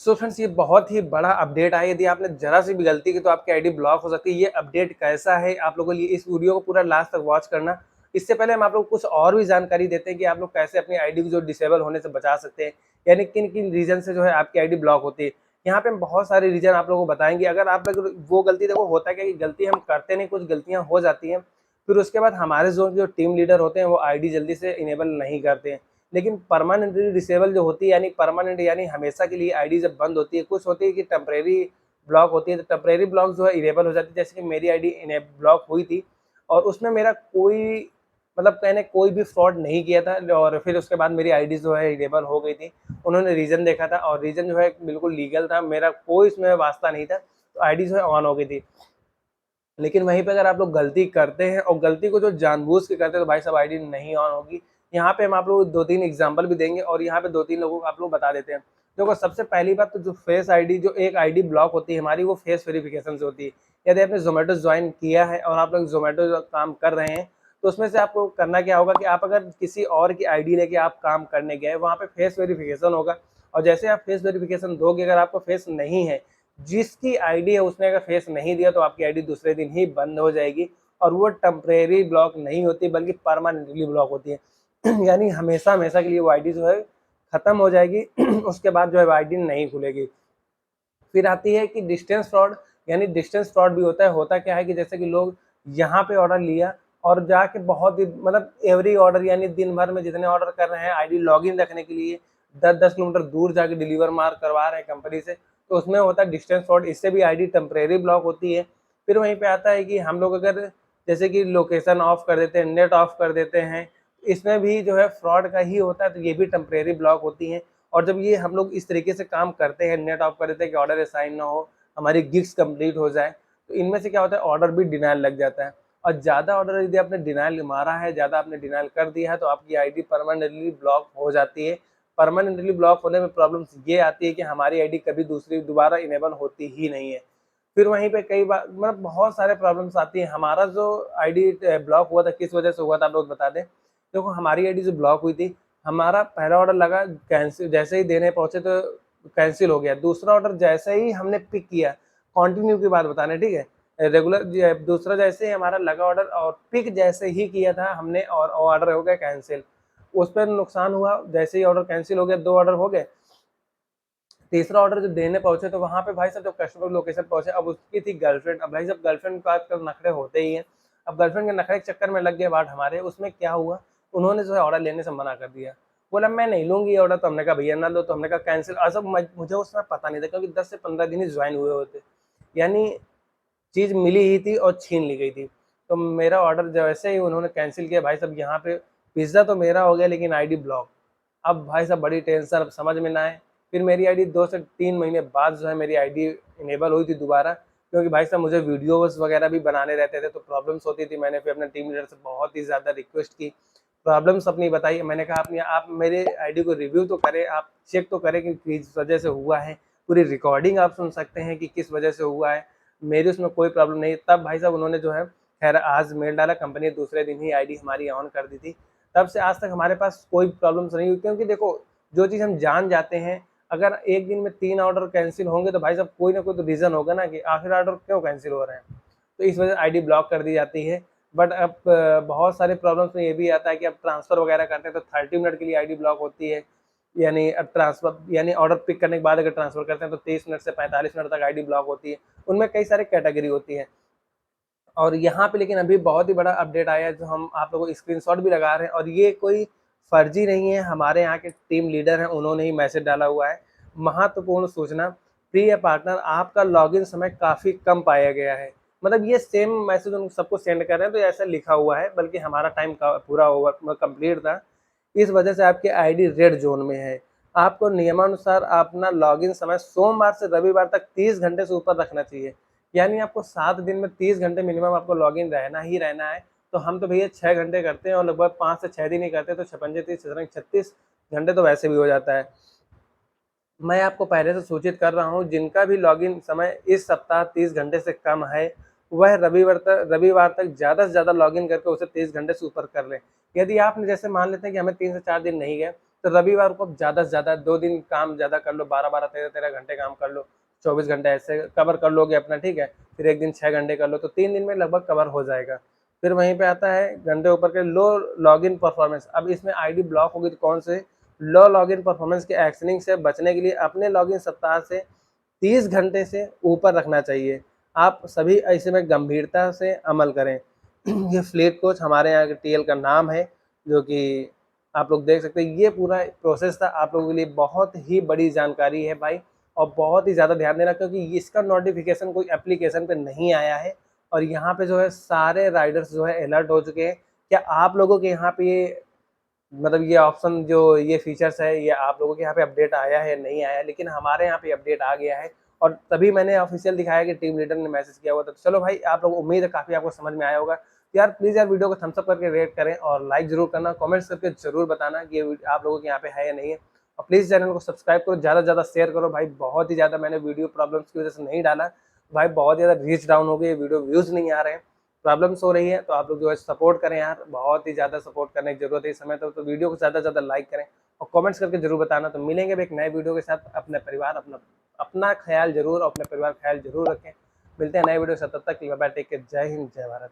So friends, ये बहुत ही बड़ा अपडेट आया। यदि आपने ज़रा सी भी गलती की तो आपकी आईडी ब्लॉक हो सकती है। ये अपडेट कैसा है, आप लोगों के लिए इस वीडियो को पूरा लास्ट तक वॉच करना। इससे पहले हम आप लोग को कुछ और भी जानकारी देते हैं कि आप लोग कैसे अपनी आईडी को जो डिसेबल होने से बचा सकते हैं, यानी किन-किन रीज़न से जो है आपकी आईडी ब्लॉक होती है। यहाँ पे हम बहुत सारे रीज़न आप लोगों को बताएँगे। अगर आप लोग वो गलती, देखो होता क्या है कि गलती हम करते नहीं, कुछ गलतियाँ हो जाती हैं, फिर उसके बाद हमारे जो टीम लीडर होते हैं वो आईडी जल्दी से इनेबल नहीं करते हैं। लेकिन परमानेंटली डिसेबल जो होती है, यानी परमानेंट यानी हमेशा के लिए आईडी जब बंद होती है, कुछ होती है कि टेम्परेरी ब्लॉक होती है, तो टेम्परेरी ब्लॉक जो है इनेबल हो जाती है। जैसे कि मेरी आईडी ब्लॉक हुई थी और उसमें मेरा कोई, मतलब मैंने कोई भी फ्रॉड नहीं किया था, और फिर उसके बाद मेरी आईडी जो है इनेबल हो गई थी। उन्होंने रीज़न देखा था और रीज़न जो है बिल्कुल लीगल था, मेरा कोई इसमें वास्ता नहीं था, तो आईडी जो है ऑन हो गई थी। लेकिन वहीं पे अगर आप लोग गलती करते हैं और गलती को जो जानबूझ के करते हैं, तो भाई साहब आईडी नहीं ऑन होगी। यहाँ पे हम आप लोगों को 2-3 एग्ज़ाम्पल भी देंगे और यहाँ पे 2-3 लोगों को आप लोग बता देते हैं। देखो, सबसे पहली बात तो जो फेस आईडी, जो एक आईडी ब्लॉक होती है हमारी, वो फेस वेरिफिकेशन से होती है। यदि आपने ज़ोमैटो जॉइन किया है और आप लोग ज़ोमैटो जो काम कर रहे हैं, तो उसमें से आपको करना क्या होगा कि आप अगर किसी और की आईडी लेके आप काम करने गए, वहाँ पे फेस वेरिफिकेशन होगा और जैसे आप फेस वेरिफिकेशन दोगे, अगर आपका फेस नहीं है, जिसकी आईडी है उसने अगर फेस नहीं दिया, तो आपकी आईडी दूसरे दिन ही बंद हो जाएगी और वो टेम्परेरी ब्लॉक नहीं होती बल्कि परमानेंटली ब्लॉक होती है। यानी हमेशा-हमेशा के लिए वो आईडी जो है खत्म हो जाएगी। उसके बाद जो है वो आईडी नहीं खुलेगी। फिर आती है कि डिस्टेंस फ्रॉड, यानी डिस्टेंस फ्रॉड भी होता है। होता क्या है कि जैसे कि लोग यहाँ पे ऑर्डर लिया और जाके बहुत ही, मतलब एवरी ऑर्डर, यानी दिन भर में जितने ऑर्डर कर रहे हैं आईडी लॉगिन रखने के लिए 10-10 किलोमीटर दूर जाके डिलीवर मार करवा रहे हैं कंपनी से, तो उसमें होता है डिस्टेंस फ्रॉड। इससे भी आईडी टेम्परेरी ब्लॉक होती है। फिर वहीं पे आता है कि हम लोग अगर जैसे कि लोकेशन ऑफ कर देते हैं, नेट ऑफ कर देते हैं, इसमें भी जो है फ्रॉड का ही होता है, तो ये भी टेम्परेरी ब्लॉक होती हैं। और जब ये हम लोग इस तरीके से काम करते हैं, नेट ऑफ कर देते हैं कि ऑर्डर असाइन ना हो, हमारी गिग्स कंप्लीट हो जाए, तो इनमें से क्या होता है, ऑर्डर भी डिनायल लग जाता है। और ज़्यादा ऑर्डर यदि आपने डिनायल मारा है, ज़्यादा आपने डिनायल कर दिया है, तो आपकी आईडी परमानेंटली ब्लॉक हो जाती है। परमानेंटली ब्लॉक होने में प्रॉब्लम्स ये आती है कि हमारी आईडी कभी दूसरी दोबारा इनेबल होती ही नहीं है। फिर वहीं पे कई बार, मतलब बहुत सारे प्रॉब्लम्स आती हैं। हमारा जो आईडी ब्लॉक हुआ था, किस वजह से हुआ था, आप लोग बता दें। देखो, हमारी आईडी जो ब्लॉक हुई थी, हमारा पहला ऑर्डर लगा कैंसिल, जैसे ही देने पहुँचे तो कैंसिल हो गया। दूसरा ऑर्डर जैसे ही हमने पिक किया, कंटिन्यू की बात बता रहे हैं, ठीक है? रेगुलर दूसरा जैसे ही हमारा लगा ऑर्डर और पिक जैसे ही किया था हमने, और ऑर्डर हो गया कैंसिल। उस पर नुकसान हुआ, जैसे ही ऑर्डर कैंसिल हो गया, 2 ऑर्डर हो गए। तीसरा ऑर्डर जब देने पहुँचे, तो वहाँ पे भाई साहब जब कस्टमर लोकेशन पहुँचे, अब उसकी थी गर्लफ्रेंड। अब भाई साहब गर्लफ्रेंड के आजकल नखरे होते ही हैं। अब गर्लफ्रेंड के नखरे के चक्कर में लग गए बाट हमारे। उसमें क्या हुआ, उन्होंने जो है ऑर्डर लेने से मना कर दिया। बोला मैं नहीं लूँगी ये ऑर्डर, तो हमने कहा भैया ना लो, तो हमने कहा कैंसल। सब मुझे उस समय पता नहीं था, क्योंकि 10 से 15 दिन ही ज्वाइन हुए होते। यानी चीज़ मिली ही थी और छीन ली गई थी। तो मेरा ऑर्डर जैसे ही उन्होंने कैंसल किया, भाई साहब यहाँ पे पिज़्ज़ा तो मेरा हो गया, लेकिन आईडी ब्लॉक। अब भाई साहब बड़ी टेंशन, अब समझ में ना आए। फिर मेरी आईडी 2 से 3 महीने बाद जो है मेरी आईडी इनेबल हुई थी दोबारा, क्योंकि भाई साहब मुझे वीडियोज़ वगैरह भी बनाने रहते थे, तो प्रॉब्लम्स होती थी। मैंने फिर अपने टीम लीडर से बहुत ही ज़्यादा रिक्वेस्ट की, प्रॉब्लम्स अपनी बताई। मैंने कहा आप मेरे आईडी को रिव्यू तो करें, आप चेक तो करें कि किस वजह से हुआ है। पूरी रिकॉर्डिंग आप सुन सकते हैं कि किस वजह से हुआ है। मेरी उसमें कोई प्रॉब्लम नहीं। तब भाई साहब उन्होंने जो है, खैर आज मेल डाला, कंपनी ने दूसरे दिन ही आईडी हमारी ऑन कर दी थी। तब से आज तक हमारे पास कोई प्रॉब्लम्स नहीं हुई, क्योंकि देखो, जो चीज़ हम जान जाते हैं, अगर एक दिन में 3 ऑर्डर कैंसल होंगे, तो भाई साहब कोई ना कोई तो रीज़न होगा ना कि आखिर ऑर्डर क्यों कैंसल हो रहे हैं। तो इस वजह से आईडी ब्लॉक कर दी जाती है। बट अब बहुत सारे प्रॉब्लम्स में ये भी आता है कि अब ट्रांसफ़र वगैरह करते हैं, तो 30 मिनट के लिए आईडी ब्लॉक होती है। यानी अब ट्रांसफ़र, यानी ऑर्डर पिक करने के बाद अगर ट्रांसफ़र करते हैं, तो 30 मिनट से 45 मिनट तक आईडी ब्लॉक होती है। उनमें कई सारी कैटेगरी होती है। और यहाँ पे लेकिन अभी बहुत ही बड़ा अपडेट आया है, जो हम आप लोगों को स्क्रीनशॉट भी लगा रहे हैं, और ये कोई फर्जी नहीं है, हमारे यहाँ के टीम लीडर हैं, उन्होंने ही मैसेज डाला हुआ है। महत्वपूर्ण सूचना, प्रिय पार्टनर, आपका लॉगिन समय काफ़ी कम पाया गया है। मतलब ये सेम मैसेज उन सबको सेंड कर रहे हैं, तो ऐसा लिखा हुआ है, बल्कि हमारा टाइम का पूरा ओवर कंप्लीट था। इस वजह से आपकी आईडी रेड ज़ोन में है। आपको नियमानुसार अपना लॉगिन समय सोमवार से रविवार तक 30 घंटे से ऊपर रखना चाहिए। यानी आपको 7 दिन में 30 घंटे मिनिमम आपको लॉगिन रहना ही रहना है। तो हम तो भैया 6 घंटे करते हैं और लगभग 5 से 6 दिन ही करते हैं, तो 56 30 36 घंटे तो वैसे भी हो जाता है। मैं आपको पहले से सूचित कर रहा हूँ, जिनका भी लॉगिन समय इस सप्ताह 30 घंटे से कम है, वह रविवार तक ज़्यादा से ज़्यादा लॉगिन करके उसे 30 घंटे से ऊपर कर लें। यदि आपने, जैसे मान लेते हैं कि हमें 3 से 4 दिन नहीं गए, तो रविवार को ज़्यादा से ज़्यादा 2 दिन काम ज़्यादा कर लो, 12-12, 13-13 घंटे काम कर लो, 24 घंटे ऐसे कवर कर लोगे अपना, ठीक है। फिर 1 दिन 6 घंटे कर लो, तो 3 दिन में लगभग कवर हो जाएगा। फिर वहीं पे आता है घंटे ऊपर के लो लॉगिन परफॉर्मेंस। अब इसमें आईडी ब्लॉक होगी तो कौन से लो लॉगिन परफॉर्मेंस के एक्शनिंग से बचने के लिए अपने लॉगिन सप्ताह से 30 घंटे से ऊपर रखना चाहिए। आप सभी ऐसे में गंभीरता से अमल करें। ये फ्लीट कोच हमारे यहाँ के टीएल का नाम है, जो कि आप लोग देख सकते हैं। ये पूरा प्रोसेस था आप लोगों के लिए, बहुत ही बड़ी जानकारी है भाई, और बहुत ही ज़्यादा ध्यान देना, क्योंकि इसका नोटिफिकेशन कोई एप्लीकेशन पे नहीं आया है। और यहाँ पे जो है सारे राइडर्स जो है अलर्ट हो चुके हैं। क्या आप लोगों के यहाँ पे ये मतलब ये ऑप्शन जो ये फीचर्स है, ये आप लोगों के यहाँ पे अपडेट आया है नहीं आया है? लेकिन हमारे यहाँ पे अपडेट आ गया है, और तभी मैंने ऑफिशियल दिखाया कि टीम लीडर ने मैसेज किया हुआ था। तो चलो भाई, आप लोग उम्मीद है काफ़ी आपको समझ में आया होगा। तो यार प्लीज़ यार वीडियो को थम्स अप करके रेट करें, और लाइक ज़रूर करना, कमेंट्स करके ज़रूर बताना कि ये आप लोगों के यहाँ पे है या नहीं है। और प्लीज़ चैनल को सब्सक्राइब करो, ज़्यादा से ज़्यादा शेयर करो भाई। बहुत ही ज़्यादा मैंने वीडियो प्रॉब्लम्स की वजह से नहीं डाला भाई, बहुत ज़्यादा रीच डाउन हो गई, वीडियो व्यूज़ नहीं आ रहे हैं, प्रॉब्लम्स हो रही है। तो आप लोग जो है सपोर्ट करें यार, बहुत ही ज़्यादा सपोर्ट करने की ज़रूरत है इस समय। तो वीडियो को ज़्यादा से ज़्यादा लाइक करें और कमेंट्स करके ज़रूर बताना। तो मिलेंगे भी एक नए वीडियो के साथ। अपने परिवार अपना अपना ख्याल ज़रूर, और अपने परिवार का ख्याल ज़रूर रखें। मिलते हैं नए वीडियो के साथ, तब तक के लिए बाय बाय, टेक केयर, जय हिंद, जय भारत।